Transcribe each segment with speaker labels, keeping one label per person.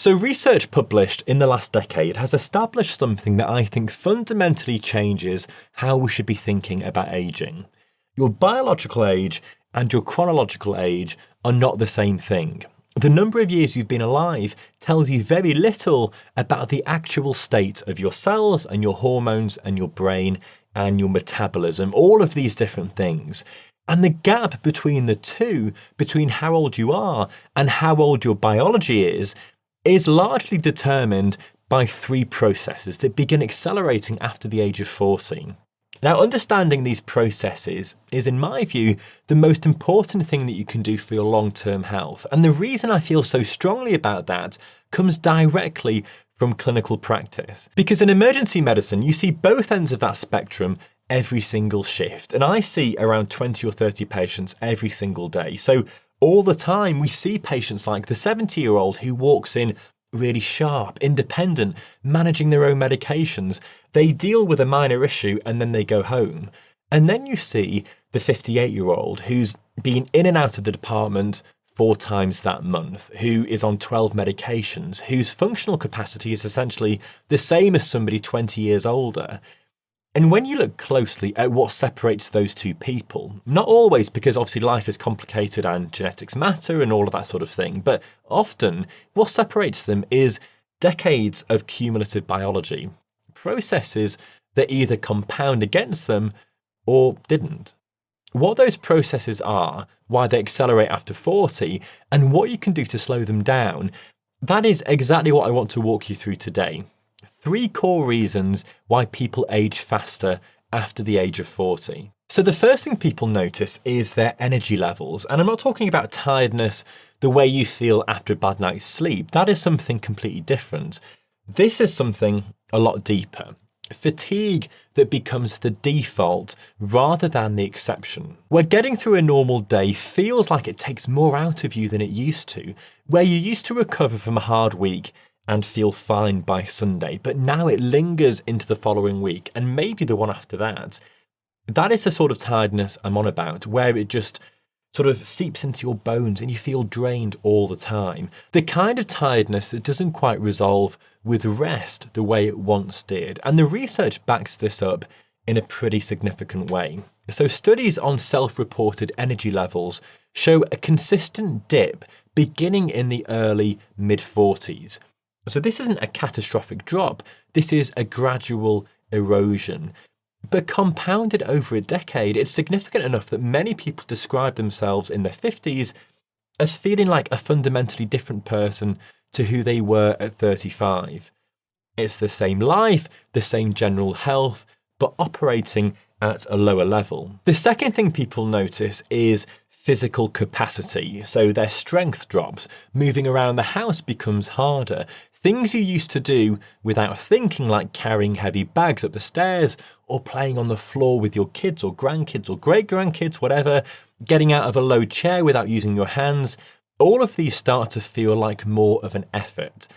Speaker 1: So research published in the last decade has established something that I think fundamentally changes how we should be thinking about aging. Your biological age and your chronological age are not the same thing. The number of years you've been alive tells you very little about the actual state of your cells and your hormones and your brain and your metabolism, all of these different things. And the gap between the two, between how old you are and how old your biology is largely determined by three processes that begin accelerating after the age of 40. Now, understanding these processes is, in my view, the most important thing that you can do for your long-term health. And the reason I feel so strongly about that comes directly from clinical practice. Because in emergency medicine, you see both ends of that spectrum every single shift. And I see around 20 or 30 patients every single day. So all the time we see patients like the 70-year-old who walks in really sharp, independent, managing their own medications. They deal with a minor issue and then they go home. And then you see the 58-year-old who's been in and out of the department 4 times that month, who is on 12 medications, whose functional capacity is essentially the same as somebody 20 years older. And when you look closely at what separates those two people, not always, because obviously life is complicated and genetics matter and all of that sort of thing, but often what separates them is decades of cumulative biology, processes that either compound against them or didn't. What those processes are, why they accelerate after 40, and what you can do to slow them down, that is exactly what I want to walk you through today. 3 core reasons why people age faster after the age of 40. So the first thing people notice is their energy levels. And I'm not talking about tiredness, the way you feel after a bad night's sleep. That is something completely different. This is something a lot deeper. Fatigue that becomes the default rather than the exception. Where getting through a normal day feels like it takes more out of you than it used to. Where you used to recover from a hard week and feel fine by Sunday, but now it lingers into the following week and maybe the one after that. That is the sort of tiredness I'm on about, where it just sort of seeps into your bones and you feel drained all the time. The kind of tiredness that doesn't quite resolve with rest the way it once did. And the research backs this up in a pretty significant way. So studies on self-reported energy levels show a consistent dip beginning in the early mid-40s. So this isn't a catastrophic drop, this is a gradual erosion. But compounded over a decade, it's significant enough that many people describe themselves in their 50s as feeling like a fundamentally different person to who they were at 35. It's the same life, the same general health, but operating at a lower level. The second thing people notice is physical capacity. So their strength drops, moving around the house becomes harder. Things you used to do without thinking, like carrying heavy bags up the stairs or playing on the floor with your kids or grandkids or great-grandkids, whatever, getting out of a low chair without using your hands, all of these start to feel like more of an effort.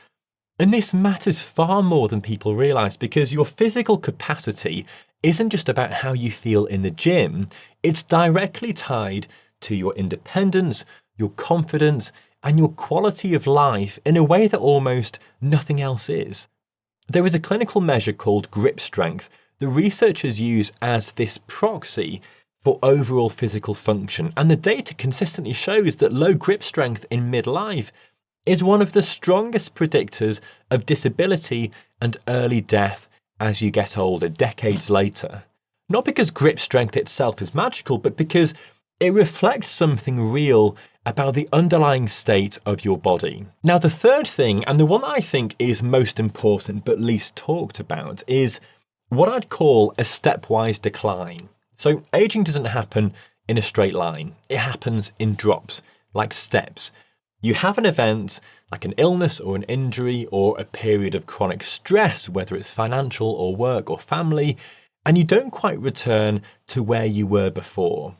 Speaker 1: And this matters far more than people realize, because your physical capacity isn't just about how you feel in the gym, it's directly tied to your independence, your confidence, and your quality of life in a way that almost nothing else is. There is a clinical measure called grip strength that researchers use as this proxy for overall physical function, and the data consistently shows that low grip strength in midlife is one of the strongest predictors of disability and early death as you get older, decades later. Not because grip strength itself is magical, but because it reflects something real about the underlying state of your body. Now, the third thing, and the one I think is most important but least talked about, is what I'd call a stepwise decline. So aging doesn't happen in a straight line. It happens in drops, like steps. You have an event like an illness or an injury or a period of chronic stress, whether it's financial or work or family, and you don't quite return to where you were before.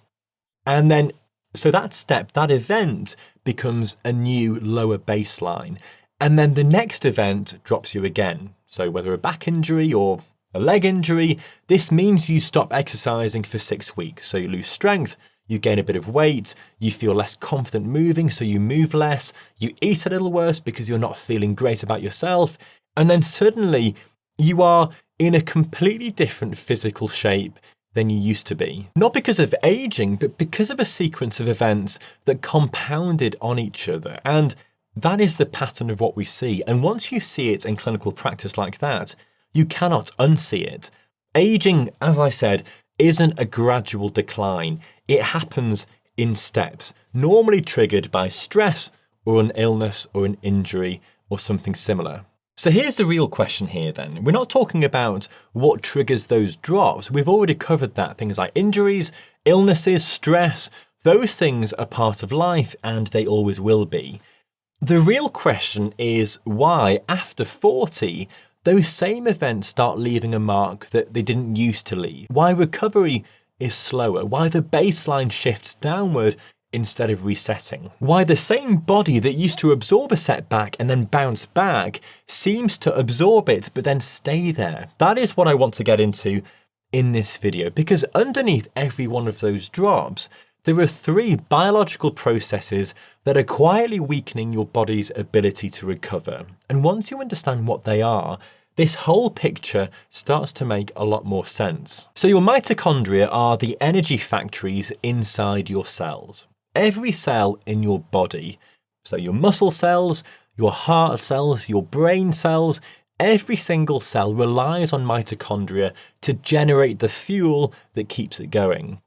Speaker 1: And then, so that step, that event becomes a new lower baseline. And then the next event drops you again. So whether a back injury or a leg injury, this means you stop exercising for 6 weeks. So you lose strength, you gain a bit of weight, you feel less confident moving, so you move less, you eat a little worse because you're not feeling great about yourself, and then suddenly you are in a completely different physical shape than you used to be. Not because of aging, but because of a sequence of events that compounded on each other. And that is the pattern of what we see. And once you see it in clinical practice like that, you cannot unsee it. Aging, as I said, isn't a gradual decline. It happens in steps, normally triggered by stress or an illness or an injury or something similar. So here's the real question here then. We're not talking about what triggers those drops. We've already covered that. Things like injuries, illnesses, stress, those things are part of life and they always will be. The real question is why, after 40, those same events start leaving a mark that they didn't used to leave. Why recovery is slower. Why the baseline shifts downward instead of resetting. Why the same body that used to absorb a setback and then bounce back seems to absorb it but then stay there. That is what I want to get into in this video, because underneath every one of those drops, there are 3 biological processes that are quietly weakening your body's ability to recover. And once you understand what they are, this whole picture starts to make a lot more sense. So your mitochondria are the energy factories inside your cells. Every cell in your body, so your muscle cells, your heart cells, your brain cells, every single cell relies on mitochondria to generate the fuel that keeps it going.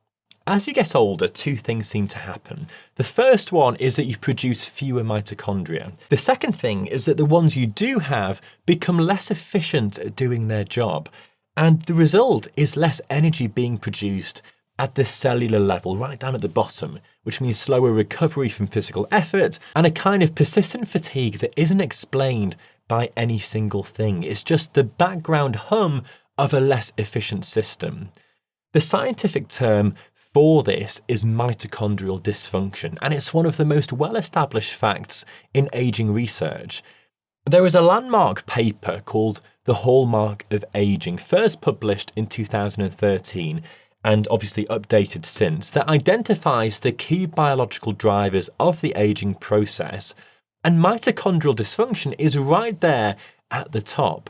Speaker 1: As you get older, 2 things seem to happen. The first one is that you produce fewer mitochondria. The second thing is that the ones you do have become less efficient at doing their job. And the result is less energy being produced at the cellular level, right down at the bottom, which means slower recovery from physical effort and a kind of persistent fatigue that isn't explained by any single thing. It's just the background hum of a less efficient system. The scientific term for this is mitochondrial dysfunction, and it's one of the most well-established facts in aging research. There is a landmark paper called The Hallmark of Aging, first published in 2013, and obviously updated since, that identifies the key biological drivers of the aging process. And mitochondrial dysfunction is right there at the top.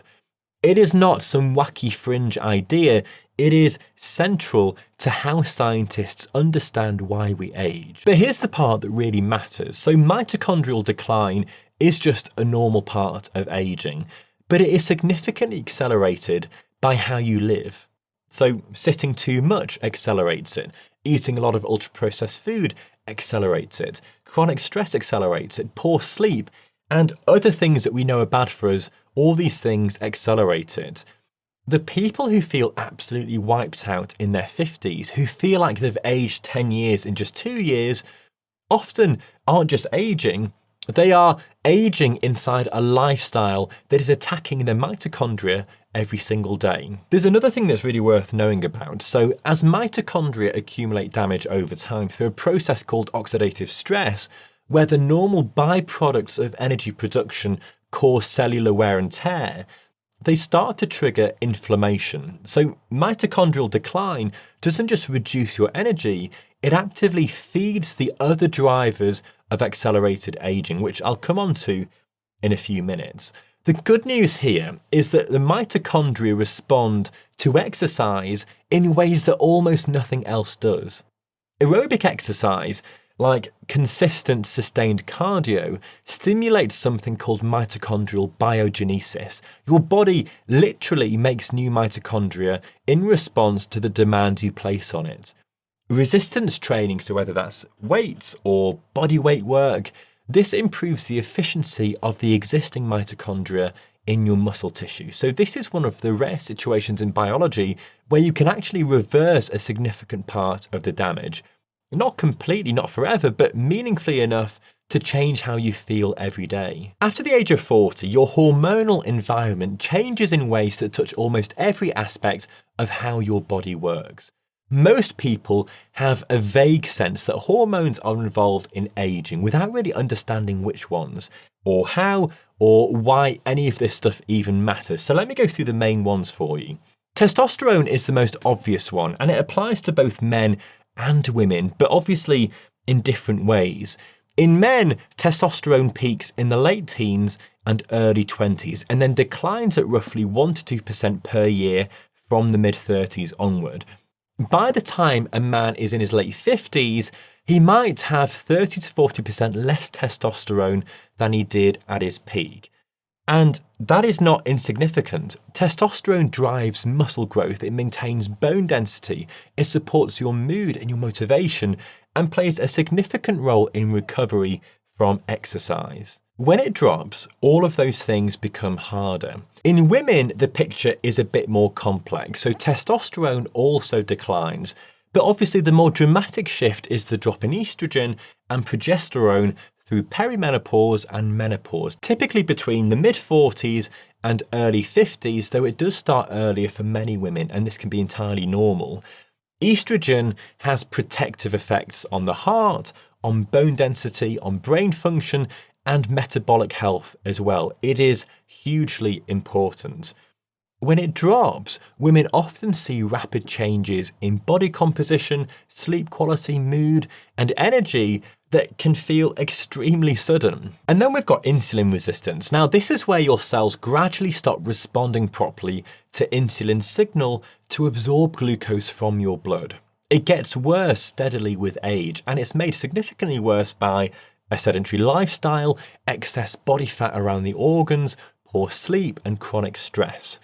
Speaker 1: It is not some wacky fringe idea. It is central to how scientists understand why we age. But here's the part that really matters. So mitochondrial decline is just a normal part of aging, but it is significantly accelerated by how you live. So sitting too much accelerates it. Eating a lot of ultra-processed food accelerates it. Chronic stress accelerates it. Poor sleep and other things that we know are bad for us, all these things accelerate it. The people who feel absolutely wiped out in their 50s, who feel like they've aged 10 years in just 2 years, often aren't just aging, they are aging inside a lifestyle that is attacking their mitochondria every single day. There's another thing that's really worth knowing about. So as mitochondria accumulate damage over time through a process called oxidative stress, where the normal byproducts of energy production cause cellular wear and tear, they start to trigger inflammation. So mitochondrial decline doesn't just reduce your energy, it actively feeds the other drivers of accelerated aging, which I'll come on to in a few minutes. The good news here is that the mitochondria respond to exercise in ways that almost nothing else does. Aerobic exercise, like consistent sustained cardio, stimulates something called mitochondrial biogenesis. Your body literally makes new mitochondria in response to the demand you place on it. Resistance training, so whether that's weights or body weight work, this improves the efficiency of the existing mitochondria in your muscle tissue. So this is one of the rare situations in biology where you can actually reverse a significant part of the damage. Not completely, not forever, but meaningfully enough to change how you feel every day. After the age of 40, your hormonal environment changes in ways that touch almost every aspect of how your body works. Most people have a vague sense that hormones are involved in aging without really understanding which ones, or how, or why any of this stuff even matters. So let me go through the main ones for you. Testosterone is the most obvious one, and it applies to both men and women, but obviously in different ways. In men, testosterone peaks in the late teens and early 20s, and then declines at roughly 1 to 2% per year from the mid-30s onward. By the time a man is in his late 50s, he might have 30 to 40% less testosterone than he did at his peak. And that is not insignificant. Testosterone drives muscle growth, it maintains bone density, it supports your mood and your motivation, and plays a significant role in recovery from exercise. When it drops, all of those things become harder. In women, the picture is a bit more complex, so testosterone also declines. But obviously the more dramatic shift is the drop in estrogen and progesterone through perimenopause and menopause, typically between the mid-40s and early 50s, though it does start earlier for many women, and this can be entirely normal. Estrogen has protective effects on the heart, on bone density, on brain function, and metabolic health as well. It is hugely important. When it drops, women often see rapid changes in body composition, sleep quality, mood, and energy that can feel extremely sudden. And then we've got insulin resistance. Now, this is where your cells gradually stop responding properly to insulin signal to absorb glucose from your blood. It gets worse steadily with age, and it's made significantly worse by a sedentary lifestyle, excess body fat around the organs, poor sleep, and chronic stress.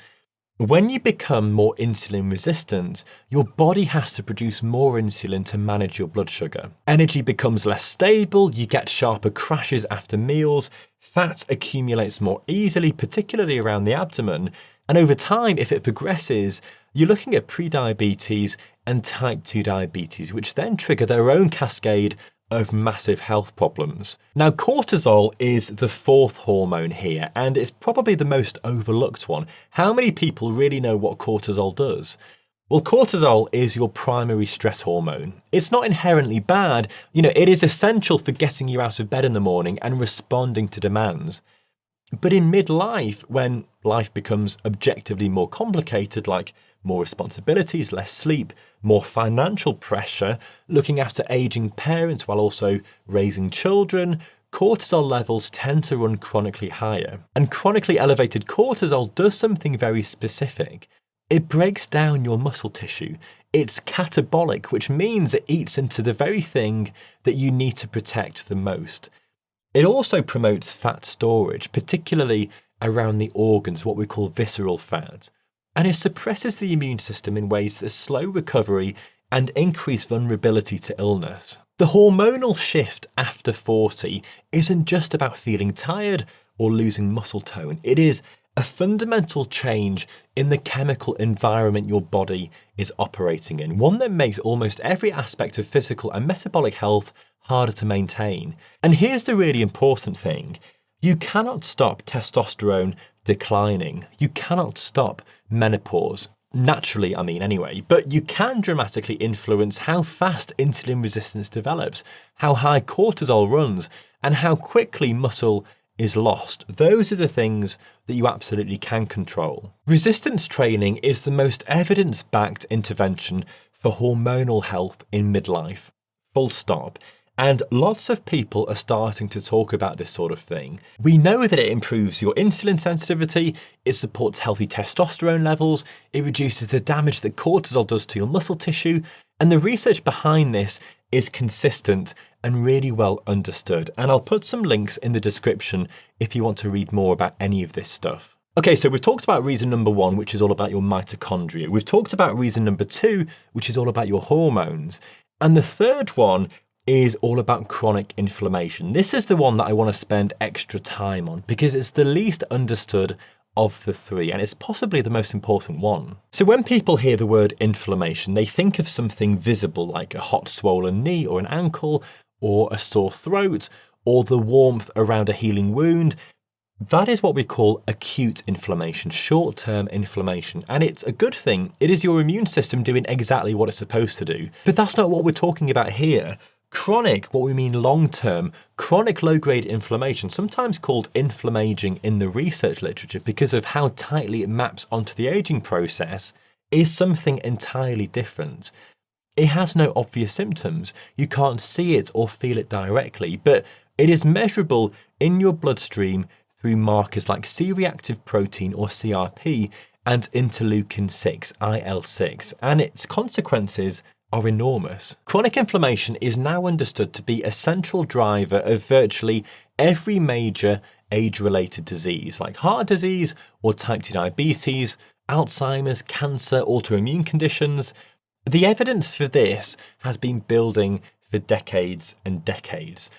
Speaker 1: When you become more insulin resistant, your body has to produce more insulin to manage your blood sugar. Energy becomes less stable, you get sharper crashes after meals, fat accumulates more easily, particularly around the abdomen, and over time, if it progresses, you're looking at prediabetes and type 2 diabetes, which then trigger their own cascade of massive health problems. Now, cortisol is the fourth hormone here, and it's probably the most overlooked one. How many people really know what cortisol does? Well, cortisol is your primary stress hormone. It's not inherently bad. It is essential for getting you out of bed in the morning and responding to demands. But in midlife, when life becomes objectively more complicated, like more responsibilities, less sleep, more financial pressure, looking after aging parents while also raising children, cortisol levels tend to run chronically higher. And chronically elevated cortisol does something very specific. It breaks down your muscle tissue. It's catabolic, which means it eats into the very thing that you need to protect the most. It also promotes fat storage, particularly around the organs, what we call visceral fat. And it suppresses the immune system in ways that slow recovery and increase vulnerability to illness. The hormonal shift after 40 isn't just about feeling tired or losing muscle tone. It is a fundamental change in the chemical environment your body is operating in, one that makes almost every aspect of physical and metabolic health harder to maintain. And here's the really important thing. You cannot stop testosterone declining. You cannot stop menopause. Naturally, anyway, but you can dramatically influence how fast insulin resistance develops, how high cortisol runs, and how quickly muscle is lost. Those are the things that you absolutely can control. Resistance training is the most evidence-backed intervention for hormonal health in midlife. Full stop. And lots of people are starting to talk about this sort of thing. We know that it improves your insulin sensitivity, it supports healthy testosterone levels, it reduces the damage that cortisol does to your muscle tissue, and the research behind this is consistent and really well understood. And I'll put some links in the description if you want to read more about any of this stuff. Okay, so we've talked about reason number 1, which is all about your mitochondria. We've talked about reason number 2, which is all about your hormones. And the third one is all about chronic inflammation. This is the one that I want to spend extra time on because it's the least understood of the three, and it's possibly the most important one. So when people hear the word inflammation, they think of something visible like a hot swollen knee or an ankle or a sore throat or the warmth around a healing wound. That is what we call acute inflammation, short-term inflammation, and it's a good thing. It is your immune system doing exactly what it's supposed to do. But that's not what we're talking about here. Chronic, what we mean long-term, chronic low-grade inflammation, sometimes called inflammaging in the research literature because of how tightly it maps onto the aging process, is something entirely different. It has no obvious symptoms. You can't see it or feel it directly, but it is measurable in your bloodstream through markers like C-reactive protein or CRP and interleukin-6, IL-6, and its consequences are enormous. Chronic inflammation is now understood to be a central driver of virtually every major age-related disease, like heart disease or type 2 diabetes, Alzheimer's, cancer, autoimmune conditions. The evidence for this has been building for decades and decades.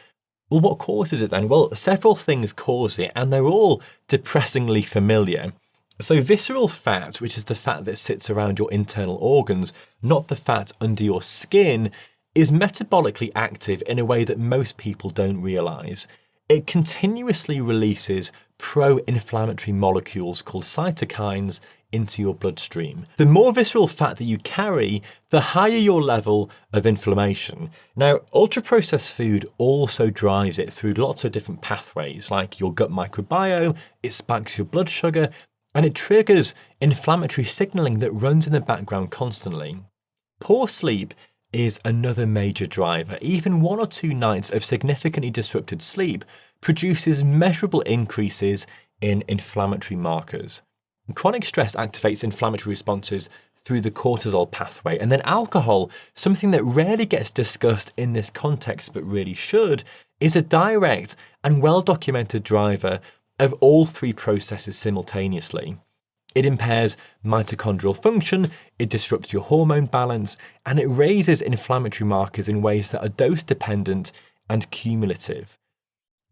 Speaker 1: Well, what causes it then? Well, several things cause it, and they're all depressingly familiar. So visceral fat, which is the fat that sits around your internal organs, not the fat under your skin, is metabolically active in a way that most people don't realise. It continuously releases pro-inflammatory molecules called cytokines into your bloodstream. The more visceral fat that you carry, the higher your level of inflammation. Now, ultra-processed food also drives it through lots of different pathways, like your gut microbiome, it spikes your blood sugar, and it triggers inflammatory signaling that runs in the background constantly. Poor sleep is another major driver. Even 1 or 2 nights of significantly disrupted sleep produces measurable increases in inflammatory markers. Chronic stress activates inflammatory responses through the cortisol pathway. And then alcohol, something that rarely gets discussed in this context but really should, is a direct and well-documented driver of all 3 processes simultaneously. It impairs mitochondrial function, it disrupts your hormone balance, and it raises inflammatory markers in ways that are dose-dependent and cumulative.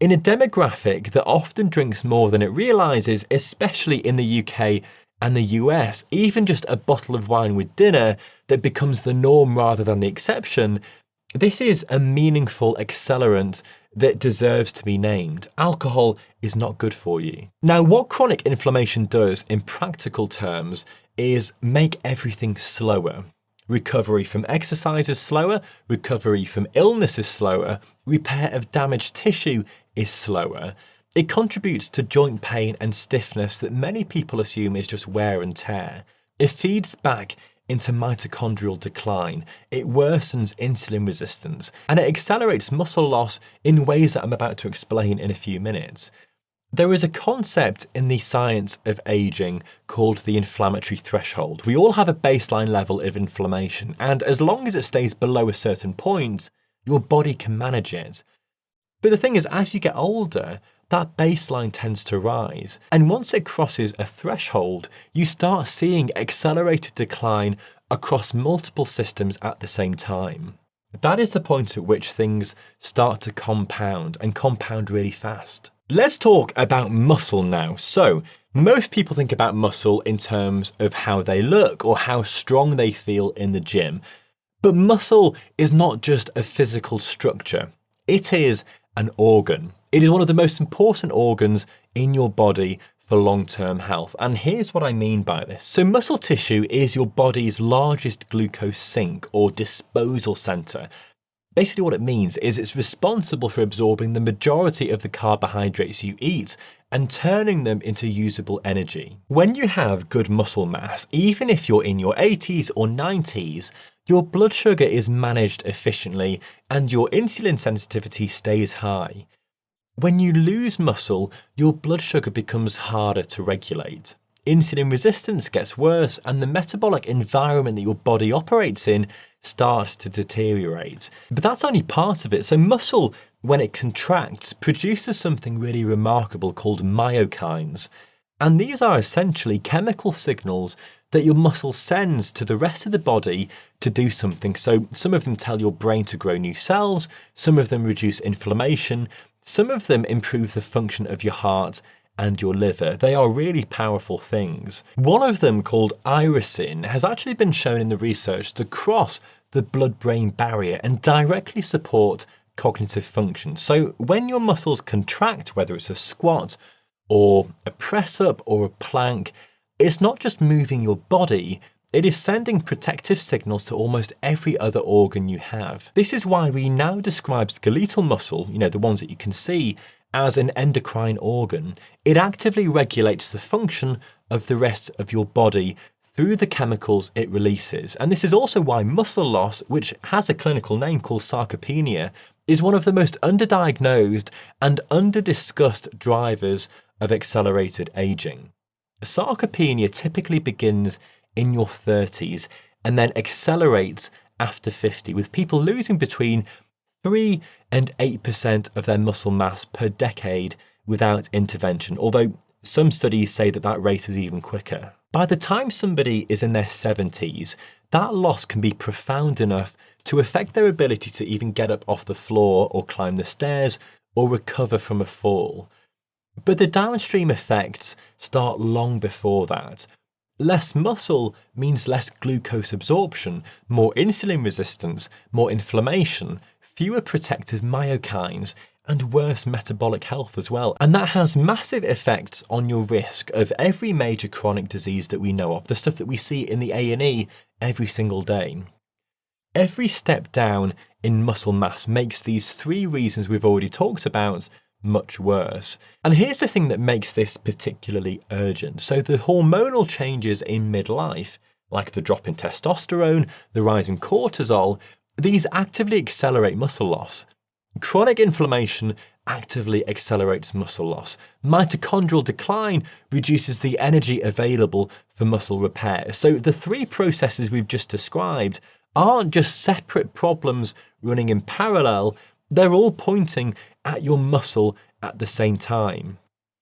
Speaker 1: In a demographic that often drinks more than it realises, especially in the UK and the US, even just a bottle of wine with dinner that becomes the norm rather than the exception, this is a meaningful accelerant that deserves to be named. Alcohol is not good for you. Now, what chronic inflammation does in practical terms is make everything slower. Recovery from exercise is slower, recovery from illness is slower, repair of damaged tissue is slower. It contributes to joint pain and stiffness that many people assume is just wear and tear. It feeds back into mitochondrial decline, it worsens insulin resistance, and it accelerates muscle loss in ways that I'm about to explain in a few minutes. There is a concept in the science of aging called the inflammatory threshold. We all have a baseline level of inflammation, and as long as it stays below a certain point, your body can manage it. But the thing is, as you get older, that baseline tends to rise. And once it crosses a threshold, you start seeing accelerated decline across multiple systems at the same time. That is the point at which things start to compound, and compound really fast. Let's talk about muscle now. So, most people think about muscle in terms of how they look or how strong they feel in the gym. But muscle is not just a physical structure. It is an organ. It is one of the most important organs in your body for long-term health. And here's what I mean by this. So muscle tissue is your body's largest glucose sink or disposal center. Basically what it means is it's responsible for absorbing the majority of the carbohydrates you eat and turning them into usable energy. When you have good muscle mass, even if you're in your 80s or 90s, your blood sugar is managed efficiently and your insulin sensitivity stays high. When you lose muscle, your blood sugar becomes harder to regulate. Insulin resistance gets worse and the metabolic environment that your body operates in starts to deteriorate. But that's only part of it. So muscle, when it contracts, produces something really remarkable called myokines. And these are essentially chemical signals that your muscle sends to the rest of the body to do something. So some of them tell your brain to grow new cells, some of them reduce inflammation, some of them improve the function of your heart and your liver. They are really powerful things. One of them, called irisin, has actually been shown in the research to cross the blood-brain barrier and directly support cognitive function. So when your muscles contract, whether it's a squat or a press-up or a plank, it's not just moving your body, it is sending protective signals to almost every other organ you have. This is why we now describe skeletal muscle, the ones that you can see, as an endocrine organ. It actively regulates the function of the rest of your body through the chemicals it releases. And this is also why muscle loss, which has a clinical name called sarcopenia, is one of the most underdiagnosed and underdiscussed drivers of accelerated aging. Sarcopenia typically begins in your 30s and then accelerates after 50, with people losing between 3 and 8% of their muscle mass per decade without intervention, although some studies say that that rate is even quicker. By the time somebody is in their 70s, that loss can be profound enough to affect their ability to even get up off the floor or climb the stairs or recover from a fall. But the downstream effects start long before that. Less muscle means less glucose absorption, more insulin resistance, more inflammation, fewer protective myokines, and worse metabolic health as well. And that has massive effects on your risk of every major chronic disease that we know of, the stuff that we see in the A&E every single day. Every step down in muscle mass makes these 3 reasons we've already talked about much worse. And here's the thing that makes this particularly urgent. So the hormonal changes in midlife, like the drop in testosterone, the rise in cortisol, these actively accelerate muscle loss. Chronic inflammation actively accelerates muscle loss. Mitochondrial decline reduces the energy available for muscle repair. So the 3 processes we've just described aren't just separate problems running in parallel, they're all pointing at your muscle at the same time.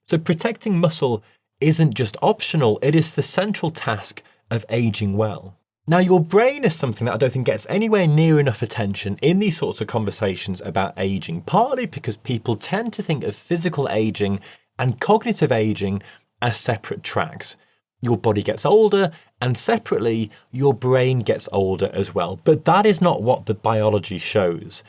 Speaker 1: So protecting muscle isn't just optional, it is the central task of aging well. Now, your brain is something that I don't think gets anywhere near enough attention in these sorts of conversations about aging, partly because people tend to think of physical aging and cognitive aging as separate tracks. Your body gets older, and separately, your brain gets older as well. But that is not what the biology shows.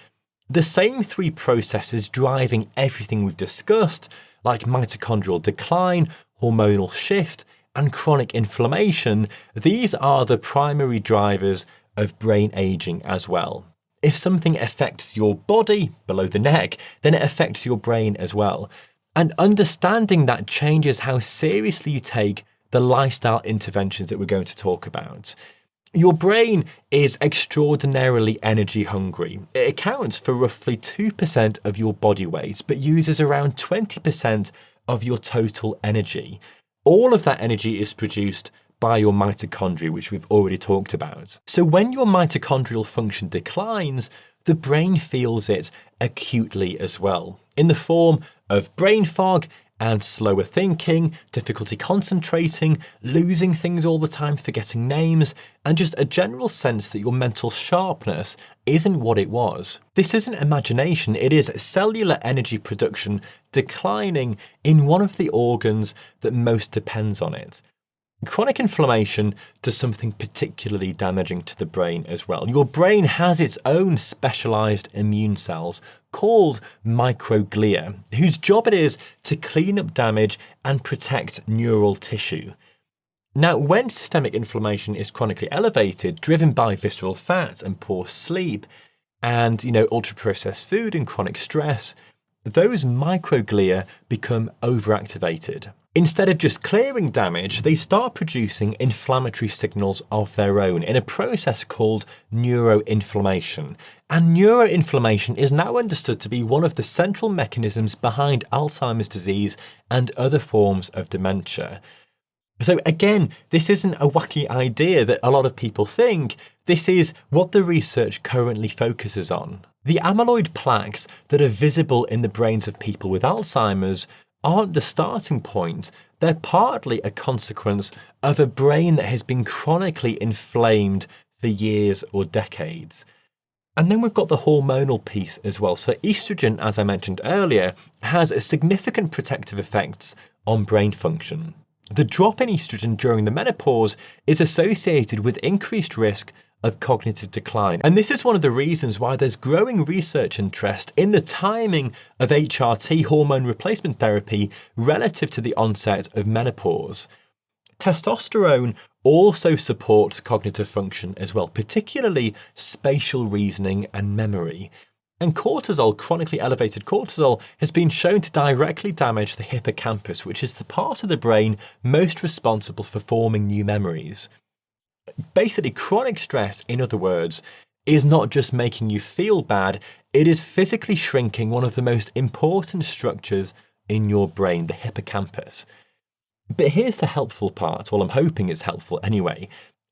Speaker 1: The same 3 processes driving everything we've discussed, like mitochondrial decline, hormonal shift, and chronic inflammation, these are the primary drivers of brain aging as well. If something affects your body below the neck, then it affects your brain as well. And understanding that changes how seriously you take the lifestyle interventions that we're going to talk about. Your brain is extraordinarily energy hungry. It accounts for roughly 2% of your body weight, but uses around 20% of your total energy. All of that energy is produced by your mitochondria, which we've already talked about. So when your mitochondrial function declines, the brain feels it acutely as well, in the form of brain fog and slower thinking, difficulty concentrating, losing things all the time, forgetting names, and just a general sense that your mental sharpness isn't what it was. This isn't imagination, it is cellular energy production declining in one of the organs that most depends on it. Chronic inflammation does something particularly damaging to the brain as well. Your brain has its own specialized immune cells called microglia, whose job it is to clean up damage and protect neural tissue. Now, when systemic inflammation is chronically elevated, driven by visceral fat and poor sleep, and ultra-processed food and chronic stress, those microglia become overactivated. Instead of just clearing damage, they start producing inflammatory signals of their own in a process called neuroinflammation. And neuroinflammation is now understood to be one of the central mechanisms behind Alzheimer's disease and other forms of dementia. So again, this isn't a wacky idea that a lot of people think. This is what the research currently focuses on. The amyloid plaques that are visible in the brains of people with Alzheimer's aren't the starting point. They're partly a consequence of a brain that has been chronically inflamed for years or decades. And then we've got the hormonal piece as well. So estrogen, as I mentioned earlier, has significant protective effects on brain function. The drop in estrogen during the menopause is associated with increased risk of cognitive decline. And this is one of the reasons why there's growing research interest in the timing of HRT, hormone replacement therapy, relative to the onset of menopause. Testosterone also supports cognitive function as well, particularly spatial reasoning and memory. And cortisol, chronically elevated cortisol, has been shown to directly damage the hippocampus, which is the part of the brain most responsible for forming new memories. Basically, chronic stress, in other words, is not just making you feel bad, it is physically shrinking one of the most important structures in your brain, the hippocampus. But here's the helpful part, well, I'm hoping it's helpful anyway.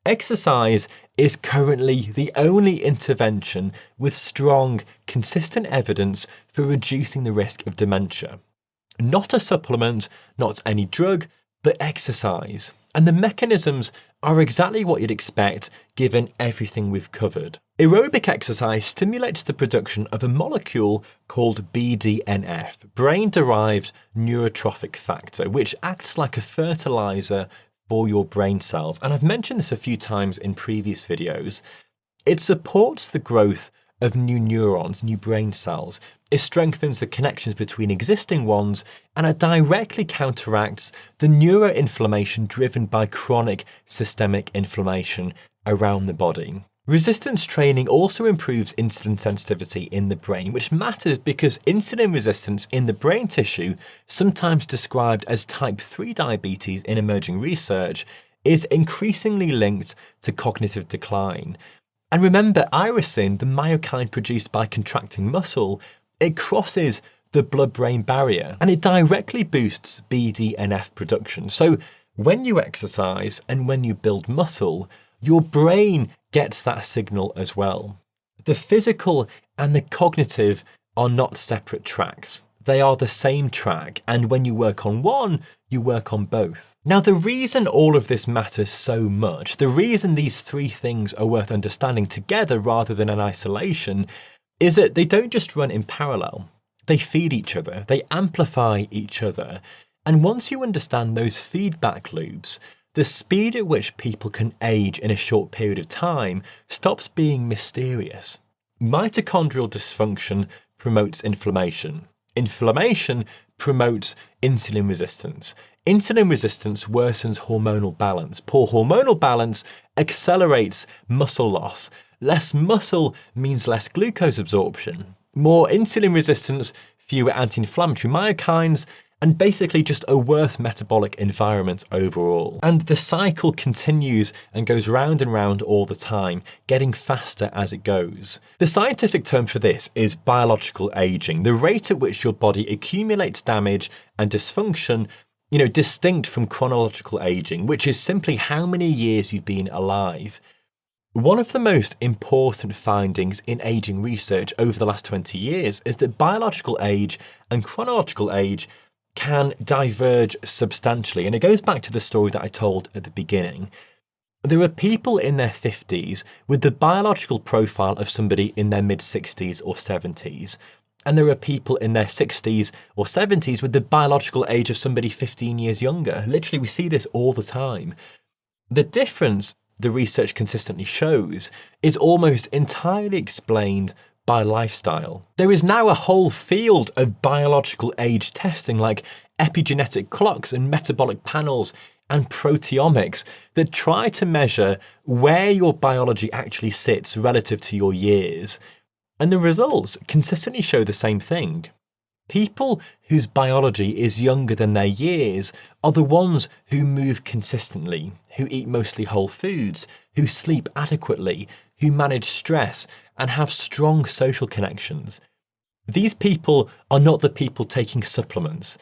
Speaker 1: Exercise is currently the only intervention with strong, consistent evidence for reducing the risk of dementia. Not a supplement, not any drug, but exercise. And the mechanisms are exactly what you'd expect given everything we've covered. Aerobic exercise stimulates the production of a molecule called BDNF, brain-derived neurotrophic factor, which acts like a fertilizer for your brain cells. And I've mentioned this a few times in previous videos. It supports the growth of new neurons, new brain cells. It strengthens the connections between existing ones, and it directly counteracts the neuroinflammation driven by chronic systemic inflammation around the body. Resistance training also improves insulin sensitivity in the brain, which matters because insulin resistance in the brain tissue, sometimes described as type 3 diabetes in emerging research, is increasingly linked to cognitive decline. And remember, irisin, the myokine produced by contracting muscle, it crosses the blood-brain barrier and it directly boosts BDNF production. So when you exercise and when you build muscle, your brain gets that signal as well. The physical and the cognitive are not separate tracks. They are the same track, and when you work on one, you work on both. Now, the reason all of this matters so much, the reason these three things are worth understanding together rather than in isolation, is that they don't just run in parallel. They feed each other, they amplify each other. And once you understand those feedback loops, the speed at which people can age in a short period of time stops being mysterious. Mitochondrial dysfunction promotes inflammation. Inflammation promotes insulin resistance. Insulin resistance worsens hormonal balance. Poor hormonal balance accelerates muscle loss. Less muscle means less glucose absorption. More insulin resistance, fewer anti-inflammatory myokines, and basically just a worse metabolic environment overall. And the cycle continues and goes round and round all the time, getting faster as it goes. The scientific term for this is biological aging, the rate at which your body accumulates damage and dysfunction, distinct from chronological aging, which is simply how many years you've been alive. One of the most important findings in aging research over the last 20 years is that biological age and chronological age can diverge substantially. And it goes back to the story that I told at the beginning. There are people in their 50s with the biological profile of somebody in their mid-60s or 70s. And there are people in their 60s or 70s with the biological age of somebody 15 years younger. Literally, we see this all the time. The difference the research consistently shows is almost entirely explained by lifestyle. There is now a whole field of biological age testing like epigenetic clocks and metabolic panels and proteomics that try to measure where your biology actually sits relative to your years. And the results consistently show the same thing. People whose biology is younger than their years are the ones who move consistently, who eat mostly whole foods, who sleep adequately, who manage stress and have strong social connections. These people are not the people taking supplements.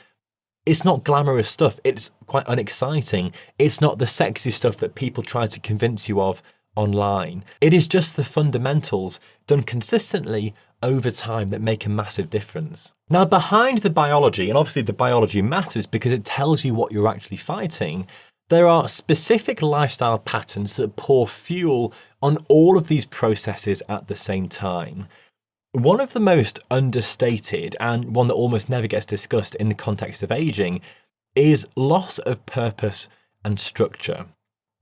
Speaker 1: It's not glamorous stuff. It's quite unexciting. It's not the sexy stuff that people try to convince you of online. It is just the fundamentals done consistently over time that make a massive difference. Now, behind the biology, and obviously the biology matters because it tells you what you're actually fighting, there are specific lifestyle patterns that pour fuel on all of these processes at the same time. One of the most understated, and one that almost never gets discussed in the context of aging, is loss of purpose and structure.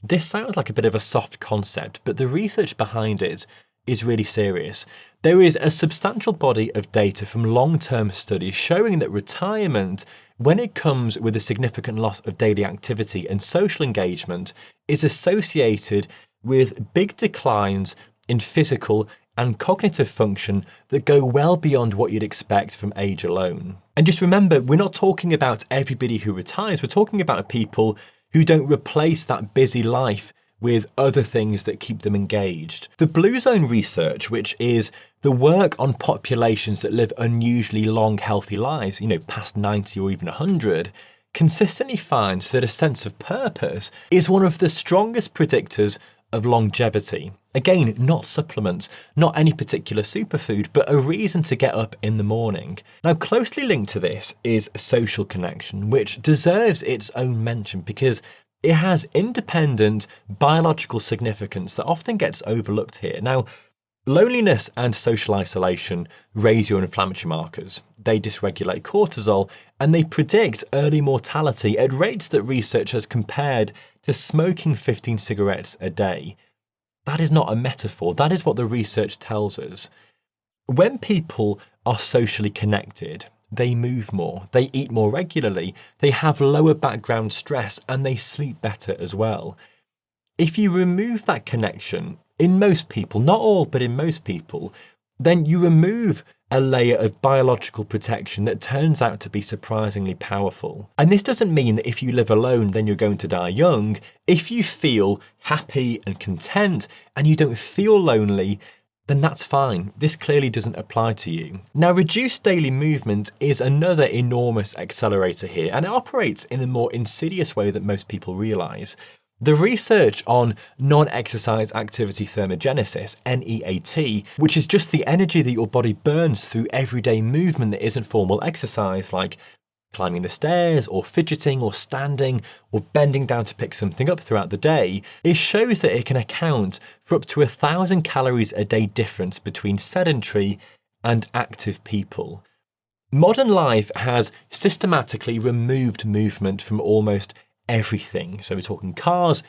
Speaker 1: This sounds like a bit of a soft concept, but the research behind it is really serious. There is a substantial body of data from long-term studies showing that retirement, when it comes with a significant loss of daily activity and social engagement, is associated with big declines in physical and cognitive function that go well beyond what you'd expect from age alone. And just remember, we're not talking about everybody who retires, we're talking about people who don't replace that busy life with other things that keep them engaged. The Blue Zone research, which is the work on populations that live unusually long, healthy lives, past 90 or even 100, consistently finds that a sense of purpose is one of the strongest predictors of longevity. Again, not supplements, not any particular superfood, but a reason to get up in the morning. Now, closely linked to this is social connection, which deserves its own mention because it has independent biological significance that often gets overlooked here. Now, loneliness and social isolation raise your inflammatory markers. They dysregulate cortisol and they predict early mortality at rates that research has compared to smoking 15 cigarettes a day. That is not a metaphor. That is what the research tells us. When people are socially connected, they move more, they eat more regularly, they have lower background stress, and they sleep better as well. If you remove that connection, in most people, not all, but in most people, then you remove a layer of biological protection that turns out to be surprisingly powerful. And this doesn't mean that if you live alone, then you're going to die young. If you feel happy and content and you don't feel lonely, then that's fine. This clearly doesn't apply to you. Now, reduced daily movement is another enormous accelerator here, and it operates in a more insidious way than most people realize. The research on non-exercise activity thermogenesis, NEAT, which is just the energy that your body burns through everyday movement that isn't formal exercise, like climbing the stairs or fidgeting or standing or bending down to pick something up throughout the day, it shows that it can account for up to 1,000 calories a day difference between sedentary and active people. Modern life has systematically removed movement from almost everything. So we're talking cars,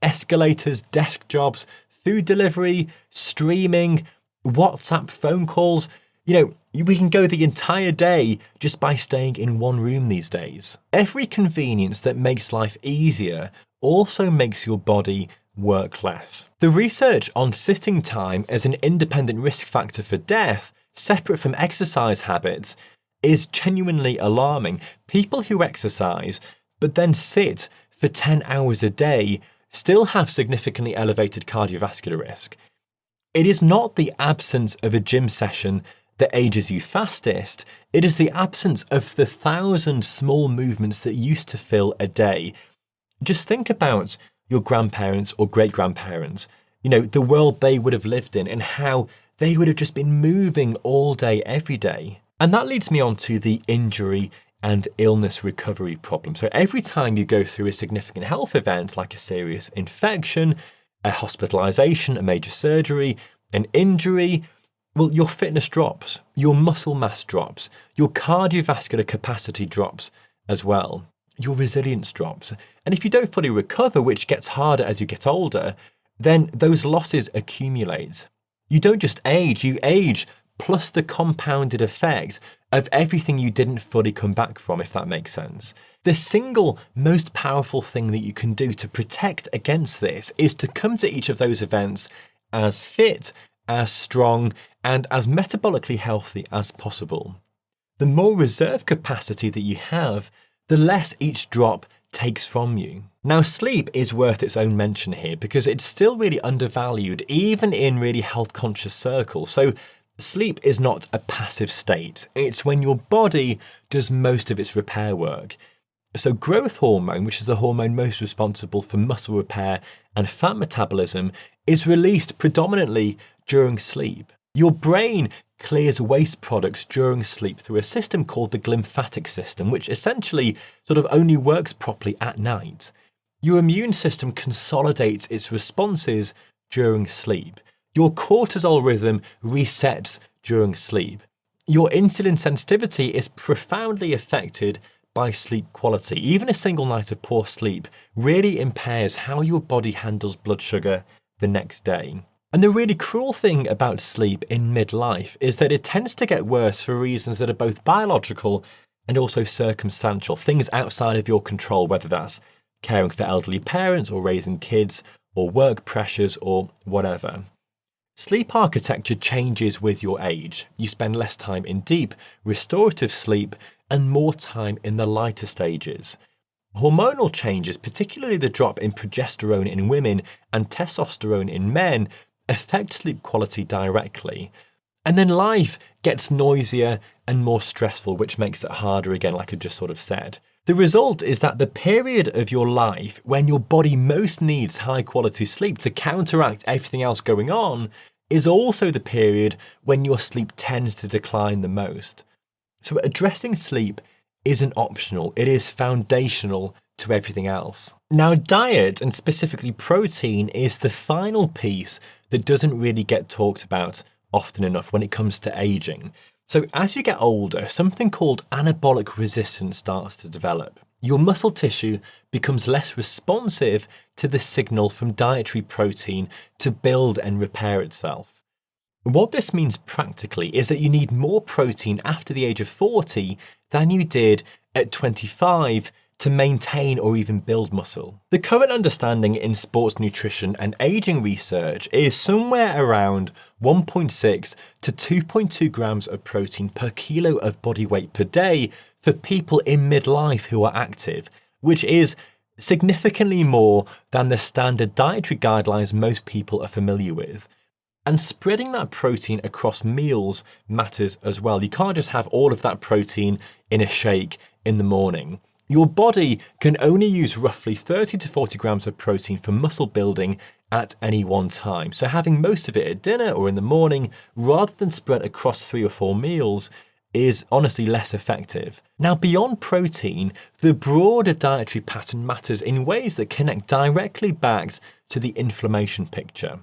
Speaker 1: escalators, desk jobs, food delivery, streaming, WhatsApp phone calls. We can go the entire day just by staying in one room these days. Every convenience that makes life easier also makes your body work less. The research on sitting time as an independent risk factor for death, separate from exercise habits, is genuinely alarming. People who exercise but then sit for 10 hours a day still have significantly elevated cardiovascular risk. It is not the absence of a gym session that ages you fastest, it is the absence of the 1,000 small movements that used to fill a day. Just think about your grandparents or great-grandparents, the world they would have lived in and how they would have just been moving all day, every day. And that leads me on to the injury and illness recovery problem. So every time you go through a significant health event, like a serious infection, a hospitalization, a major surgery, an injury, well, your fitness drops, your muscle mass drops, your cardiovascular capacity drops as well, your resilience drops. And if you don't fully recover, which gets harder as you get older, then those losses accumulate. You don't just age, you age plus the compounded effect of everything you didn't fully come back from, if that makes sense. The single most powerful thing that you can do to protect against this is to come to each of those events as fit, as strong, and as metabolically healthy as possible. The more reserve capacity that you have, the less each drop takes from you. Now, sleep is worth its own mention here because it's still really undervalued, even in really health-conscious circles. So sleep is not a passive state. It's when your body does most of its repair work. So growth hormone, which is the hormone most responsible for muscle repair and fat metabolism, is released predominantly during sleep. Your brain clears waste products during sleep through a system called the glymphatic system, which essentially sort of only works properly at night. Your immune system consolidates its responses during sleep. Your cortisol rhythm resets during sleep. Your insulin sensitivity is profoundly affected by sleep quality. Even a single night of poor sleep really impairs how your body handles blood sugar the next day. And the really cruel thing about sleep in midlife is that it tends to get worse for reasons that are both biological and also circumstantial, things outside of your control, whether that's caring for elderly parents or raising kids or work pressures or whatever. Sleep architecture changes with your age. You spend less time in deep, restorative sleep and more time in the lighter stages. Hormonal changes, particularly the drop in progesterone in women and testosterone in men, affect sleep quality directly. And then life gets noisier and more stressful, which makes it harder again, like I just sort of said. The result is that the period of your life when your body most needs high quality sleep to counteract everything else going on is also the period when your sleep tends to decline the most. So addressing sleep isn't optional, it is foundational to everything else. Now, diet, and specifically protein, is the final piece that doesn't really get talked about often enough when it comes to aging. So as you get older, something called anabolic resistance starts to develop. Your muscle tissue becomes less responsive to the signal from dietary protein to build and repair itself. What this means practically is that you need more protein after the age of 40 than you did at 25 to maintain or even build muscle. The current understanding in sports nutrition and aging research is somewhere around 1.6 to 2.2 grams of protein per kilo of body weight per day for people in midlife who are active, which is significantly more than the standard dietary guidelines most people are familiar with. And spreading that protein across meals matters as well. You can't just have all of that protein in a shake in the morning. Your body can only use roughly 30 to 40 grams of protein for muscle building at any one time. So having most of it at dinner or in the morning, rather than spread across 3 or 4 meals, is honestly less effective. Now, beyond protein, the broader dietary pattern matters in ways that connect directly back to the inflammation picture.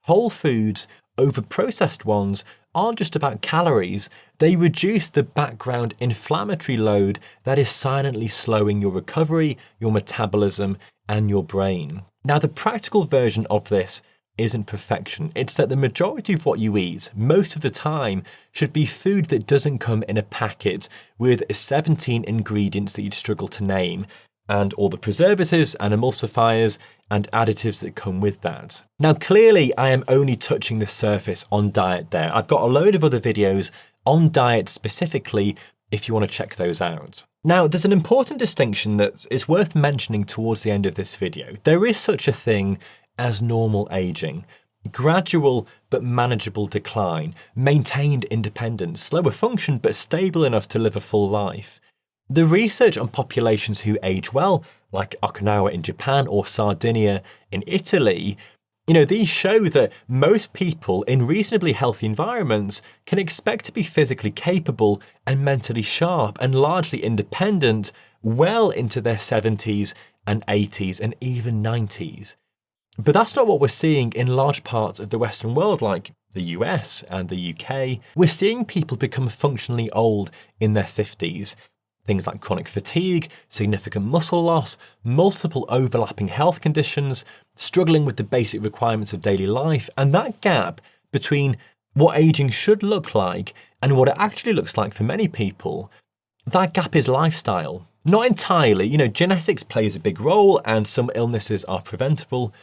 Speaker 1: Whole foods over processed ones aren't just about calories, they reduce the background inflammatory load that is silently slowing your recovery, your metabolism, and your brain. Now, the practical version of this isn't perfection. It's that the majority of what you eat, most of the time, should be food that doesn't come in a packet with 17 ingredients that you'd struggle to name, and all the preservatives and emulsifiers and additives that come with that. Now, clearly, I am only touching the surface on diet there. I've got a load of other videos on diet specifically if you want to check those out. Now, there's an important distinction that is worth mentioning towards the end of this video. There is such a thing as normal aging. Gradual but manageable decline, maintained independence, slower function but stable enough to live a full life. The research on populations who age well, like Okinawa in Japan or Sardinia in Italy, these show that most people in reasonably healthy environments can expect to be physically capable and mentally sharp and largely independent well into their 70s and 80s and even 90s. But that's not what we're seeing in large parts of the Western world, like the US and the UK. We're seeing people become functionally old in their 50s. Things like chronic fatigue, significant muscle loss, multiple overlapping health conditions, struggling with the basic requirements of daily life, and that gap between what aging should look like and what it actually looks like for many people, that gap is lifestyle. Not entirely, genetics plays a big role and some illnesses are preventable.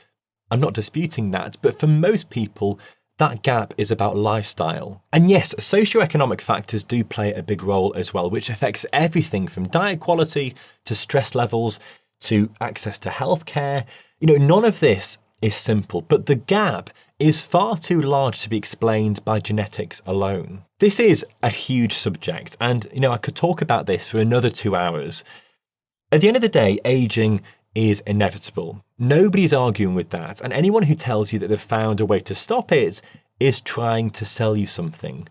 Speaker 1: I'm not disputing that, but for most people, that gap is about lifestyle. And yes, socioeconomic factors do play a big role as well, which affects everything from diet quality to stress levels to access to healthcare. None of this is simple, but the gap is far too large to be explained by genetics alone. This is a huge subject, and I could talk about this for another 2 hours. At the end of the day, aging is inevitable. Nobody's arguing with that, and anyone who tells you that they've found a way to stop it is trying to sell you something.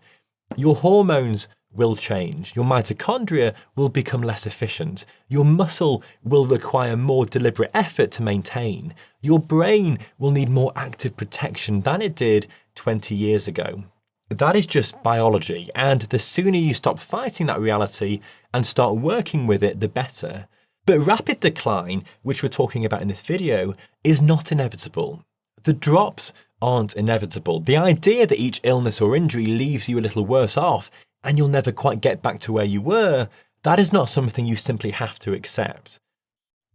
Speaker 1: Your hormones will change. Your mitochondria will become less efficient. Your muscle will require more deliberate effort to maintain. Your brain will need more active protection than it did 20 years ago. That is just biology, and the sooner you stop fighting that reality and start working with it, the better. But rapid decline, which we're talking about in this video, is not inevitable. The drops aren't inevitable. The idea that each illness or injury leaves you a little worse off and you'll never quite get back to where you were, that is not something you simply have to accept.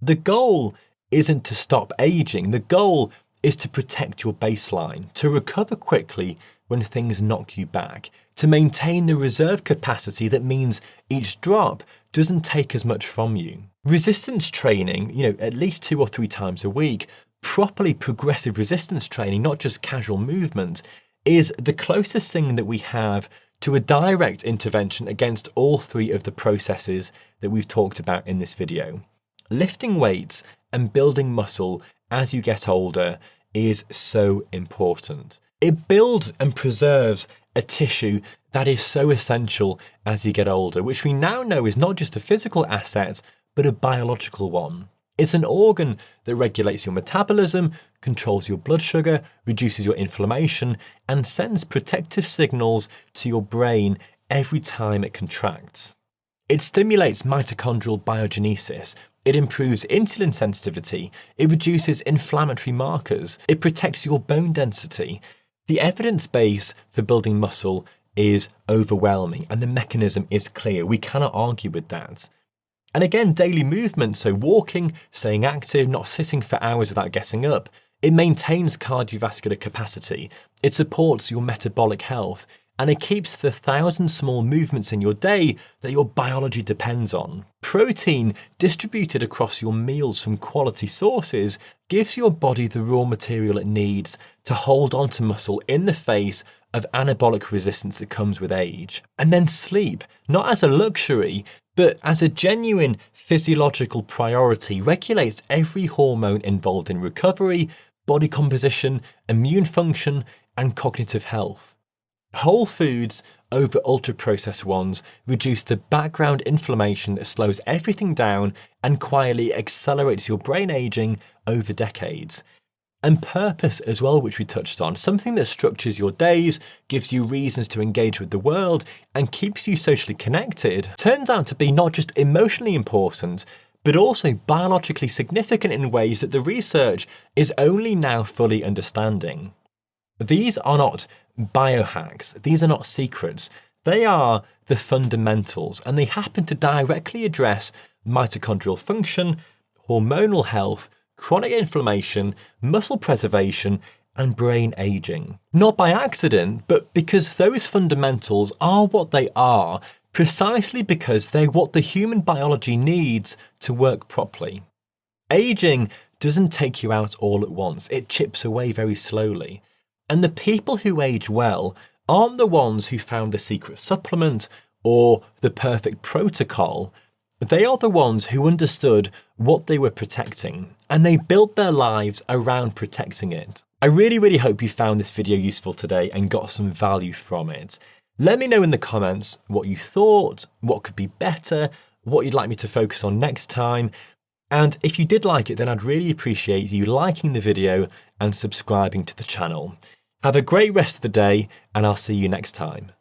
Speaker 1: The goal isn't to stop aging. The goal is to protect your baseline, to recover quickly when things knock you back, to maintain the reserve capacity that means each drop doesn't take as much from you. Resistance training, at least 2 or 3 times a week, properly progressive resistance training, not just casual movement, is the closest thing that we have to a direct intervention against all 3 of the processes that we've talked about in this video. Lifting weights and building muscle as you get older is so important. It builds and preserves a tissue that is so essential as you get older, which we now know is not just a physical asset, but a biological one. It's an organ that regulates your metabolism, controls your blood sugar, reduces your inflammation, and sends protective signals to your brain every time it contracts. It stimulates mitochondrial biogenesis. It improves insulin sensitivity. It reduces inflammatory markers. It protects your bone density. The evidence base for building muscle is overwhelming, and the mechanism is clear. We cannot argue with that. And again, daily movement, so walking, staying active, not sitting for hours without getting up, it maintains cardiovascular capacity, it supports your metabolic health, and it keeps the 1,000 small movements in your day that your biology depends on. Protein distributed across your meals from quality sources gives your body the raw material it needs to hold on to muscle in the face of anabolic resistance that comes with age. And then sleep, not as a luxury, but as a genuine physiological priority, regulates every hormone involved in recovery, body composition, immune function, and cognitive health. Whole foods over ultra-processed ones reduce the background inflammation that slows everything down and quietly accelerates your brain aging over decades. And purpose as well, which we touched on, something that structures your days, gives you reasons to engage with the world, and keeps you socially connected, turns out to be not just emotionally important, but also biologically significant in ways that the research is only now fully understanding. These are not biohacks, these are not secrets, they are the fundamentals, and they happen to directly address mitochondrial function, hormonal health, chronic inflammation, muscle preservation, and brain aging. Not by accident, but because those fundamentals are what they are, precisely because they're what the human biology needs to work properly. Aging doesn't take you out all at once, it chips away very slowly. And the people who age well aren't the ones who found the secret supplement or the perfect protocol. They are the ones who understood what they were protecting, and they built their lives around protecting it. I really hope you found this video useful today and got some value from it. Let me know in the comments what you thought, what could be better, what you'd like me to focus on next time. And if you did like it, then I'd really appreciate you liking the video and subscribing to the channel. Have a great rest of the day, and I'll see you next time.